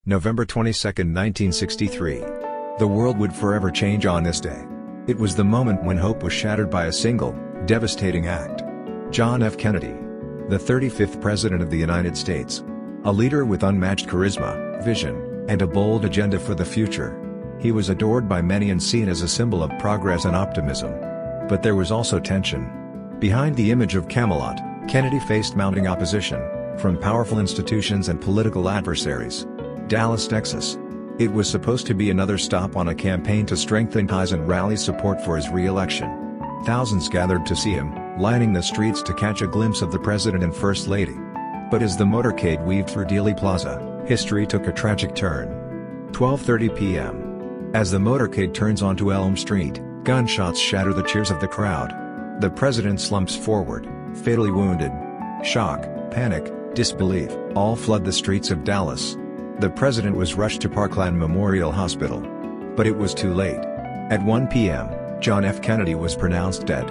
November 22, 1963. The world would forever change on this day. It was the moment when hope was shattered by a single, devastating act. John F. Kennedy, the 35th President of the United States. A leader with unmatched charisma, vision, and a bold agenda for the future. He was adored by many and seen as a symbol of progress and optimism. But there was also tension. Behind the image of Camelot, Kennedy faced mounting opposition, from powerful institutions and political adversaries. Dallas, Texas. It was supposed to be another stop on a campaign to strengthen ties and rally support for his re-election. Thousands gathered to see him, lining the streets to catch a glimpse of the President and First Lady. But as the motorcade weaved through Dealey Plaza, history took a tragic turn. 12:30 p.m. As the motorcade turns onto Elm Street, gunshots shatter the cheers of the crowd. The President slumps forward, fatally wounded. Shock, panic, disbelief, all flood the streets of Dallas. The President was rushed to Parkland Memorial Hospital. But it was too late. At 1 p.m., John F. Kennedy was pronounced dead.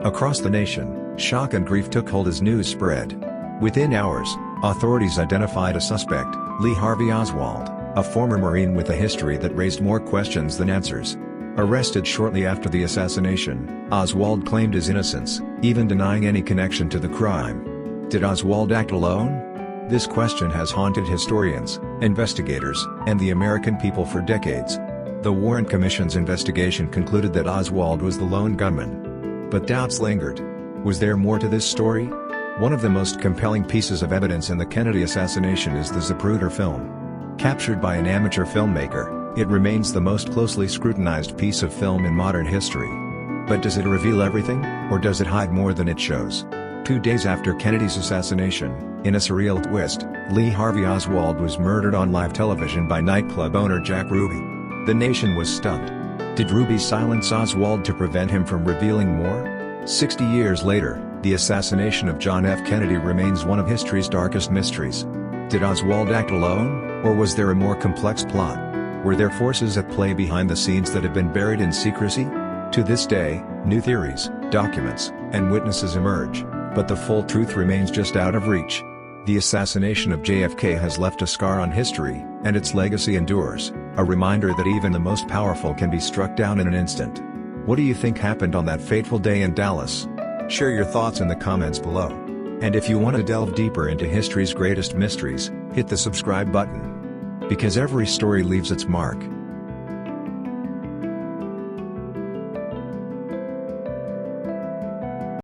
Across the nation, shock and grief took hold as news spread. Within hours, authorities identified a suspect, Lee Harvey Oswald, a former Marine with a history that raised more questions than answers. Arrested shortly after the assassination, Oswald claimed his innocence, even denying any connection to the crime. Did Oswald act alone? This question has haunted historians, investigators, and the American people for decades. The Warren Commission's investigation concluded that Oswald was the lone gunman. But doubts lingered. Was there more to this story? One of the most compelling pieces of evidence in the Kennedy assassination is the Zapruder Film. Captured by an amateur filmmaker, it remains the most closely scrutinized piece of film in modern history. But does it reveal everything, or does it hide more than it shows? 2 days after Kennedy's assassination, in a surreal twist, Lee Harvey Oswald was murdered on live television by nightclub owner Jack Ruby. The nation was stunned. Did Ruby silence Oswald to prevent him from revealing more? 60 years later, the assassination of John F. Kennedy remains one of history's darkest mysteries. Did Oswald act alone, or was there a more complex plot? Were there forces at play behind the scenes that have been buried in secrecy? To this day, new theories, documents, and witnesses emerge, but the full truth remains just out of reach. The assassination of JFK has left a scar on history, and its legacy endures, a reminder that even the most powerful can be struck down in an instant. What do you think happened on that fateful day in Dallas? Share your thoughts in the comments below. And if you want to delve deeper into history's greatest mysteries, hit the subscribe button. Because every story leaves its mark.